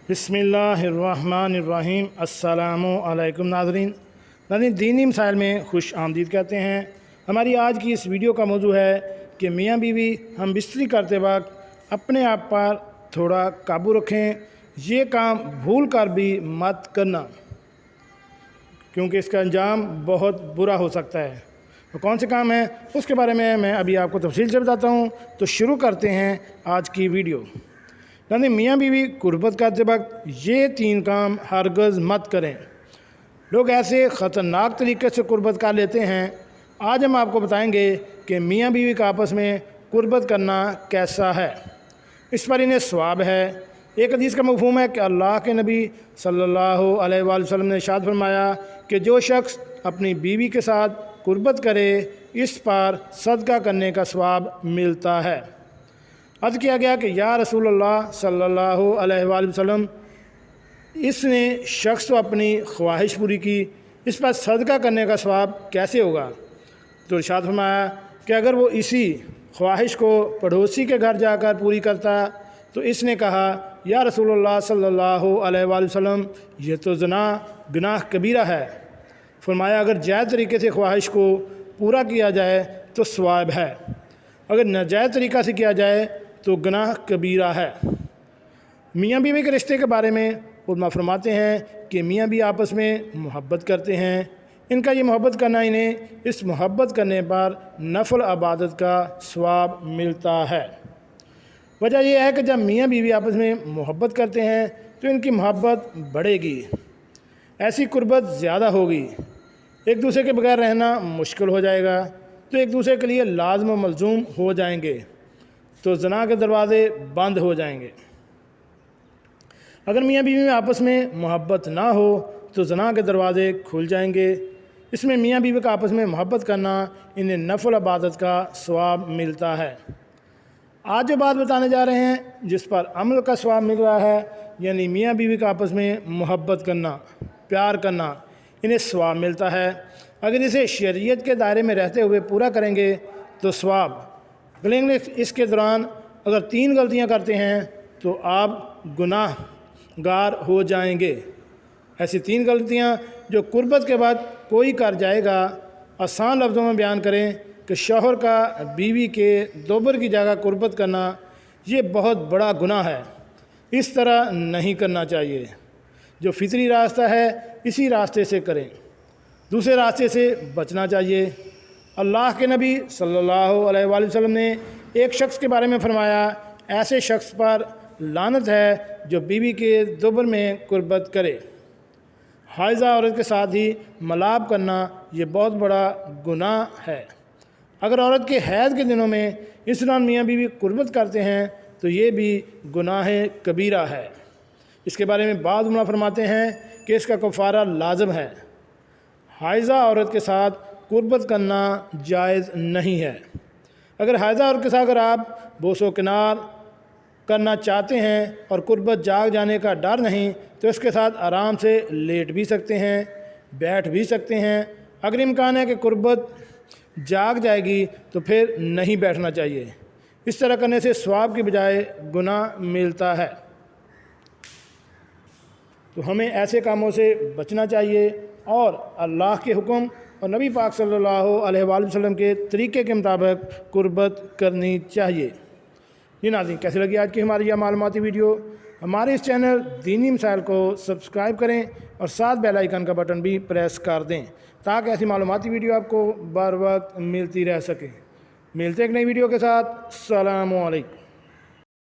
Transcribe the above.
बिस्मिल्लाहिर्रहमानिर्रहीम। अस्सलामु अलैकुम नाज़रीन, दीनी मसाइल में खुश आमदीद कहते हैं। हमारी आज की इस वीडियो का मौजू है कि मियाँ बीवी हम बिस्तरी करते वक्त अपने आप पर थोड़ा काबू रखें। ये काम भूल कर भी मत करना, क्योंकि इसका अंजाम बहुत बुरा हो सकता है। तो कौन से काम हैं उसके बारे में मैं अभी आपको तफसील से बताता हूँ। तो शुरू करते हैं आज की वीडियो। मियाँ बीवी कुर्बत करते वक्त ये 3 काम हरगज़ मत करें। लोग ऐसे ख़तरनाक तरीके से कुर्बत कर लेते हैं। आज हम आपको बताएंगे कि मियाँ बीवी का आपस में कुर्बत करना कैसा है। इस पर इन्हें सवाब है। एक हदीस का मफ़हूम है कि अल्लाह के नबी सल्लल्लाहु अलैहि वसल्लम ने इरशाद फरमाया कि जो शख्स अपनी बीवी के साथ कुर्बत करे इस पर सदका करने का सवाब मिलता है। अर्ज़ किया गया कि या रसूलल्लाह सल्लल्लाहु अलैहि वसल्लम, इसने शख्स तो अपनी ख्वाहिश पूरी की, इस पर सदका करने का सवाब कैसे होगा? तो इरशाद फरमाया कि अगर वो इसी ख्वाहिश को पड़ोसी के घर जाकर पूरी करता। तो इसने कहा या रसूलल्लाह सल्लल्लाहु अलैहि वसल्लम, ये तो गुनाह कबीरा है। फरमाया अगर जायज़ तरीके से ख्वाहिश को पूरा किया जाए तो सवाब है, अगर नाजायज़ तरीक़ा से किया जाए तो गुनाह कबीरा है। मियाँ बीवी के रिश्ते के बारे में उलमा फरमाते हैं कि मियाँ बीवी आपस में मोहब्बत करते हैं। इनका ये मोहब्बत करना इन्हें इस मोहब्बत करने पर नफल इबादत का सवाब मिलता है। वजह यह है कि जब मियाँ बीवी आपस में मोहब्बत करते हैं तो इनकी मोहब्बत बढ़ेगी, ऐसी कुर्बत ज़्यादा होगी, एक दूसरे के बगैर रहना मुश्किल हो जाएगा, तो एक दूसरे के लिए लाज़िम व मलज़ूम हो जाएंगे, तो ज़ना के दरवाज़े बंद हो जाएंगे। अगर मियाँ बीवी में आपस में मोहब्बत ना हो तो ज़ना के दरवाज़े खुल जाएंगे। इसमें मियाँ बीवी का आपस में मोहब्बत करना इन्हें नफल इबादत का सवाब मिलता है। आज जो बात बताने जा रहे हैं जिस पर अमल का सवाब मिल रहा है, यानी मियाँ बीवी का आपस में मोहब्बत करना, प्यार करना, इन्हें सवाब मिलता है। अगर इसे शरीयत के दायरे में रहते हुए पूरा करेंगे तो सवाब मिलेंगे। इसके दौरान अगर 3 गलतियां करते हैं तो आप गुनाहगार हो जाएंगे। ऐसी 3 गलतियां जो कुर्बत के बाद कोई कर जाएगा। आसान लफ्ज़ों में बयान करें कि शौहर का बीवी के दोबर की जगह कुर्बत करना ये बहुत बड़ा गुनाह है। इस तरह नहीं करना चाहिए। जो फितरी रास्ता है इसी रास्ते से करें, दूसरे रास्ते से बचना चाहिए। अल्लाह के नबी सल्लल्लाहु अलैहि वसल्लम ने एक शख्स के बारे में फरमाया, ऐसे शख्स पर लानत है जो बीवी के दुबर में कुर्बत करे। हाइज़ा औरत के साथ ही मलाप करना ये बहुत बड़ा गुनाह है। अगर औरत के हैज़ के दिनों में इस दौरान मियाँ बीवी कुर्बत करते हैं तो ये भी गुनाह कबीरा है। इसके बारे में बाद उलमा फरमाते हैं कि इसका कफ़ारा लाज़िम है। हाइज़ा औरत के साथ कुर्बत करना जायज़ नहीं है। अगर हाइज़ा औरत के साथ अगर आप बोसो किनार करना चाहते हैं और कुर्बत जाग जाने का डर नहीं तो इसके साथ आराम से लेट भी सकते हैं, बैठ भी सकते हैं। अगर इम्कान है कि कुर्बत जाग जाएगी तो फिर नहीं बैठना चाहिए। इस तरह करने से सवाब की बजाय गुनाह मिलता है। तो हमें ऐसे कामों से बचना चाहिए और अल्लाह के हुक्म और नबी पाक सल्लल्लाहु अलैहि वसल्लम के तरीक़े के मुताबिक कुर्बत करनी चाहिए। ये नाज़रीन, कैसी लगी आज की हमारी यह मालूमाती वीडियो? हमारे इस चैनल दीनी मसाइल को सब्सक्राइब करें और साथ बेल आइकन का बटन भी प्रेस कर दें ताकि ऐसी मालूमाती वीडियो आपको बर वक्त मिलती रह सके। मिलते एक नई वीडियो के साथ। अस्सलामु अलैकुम।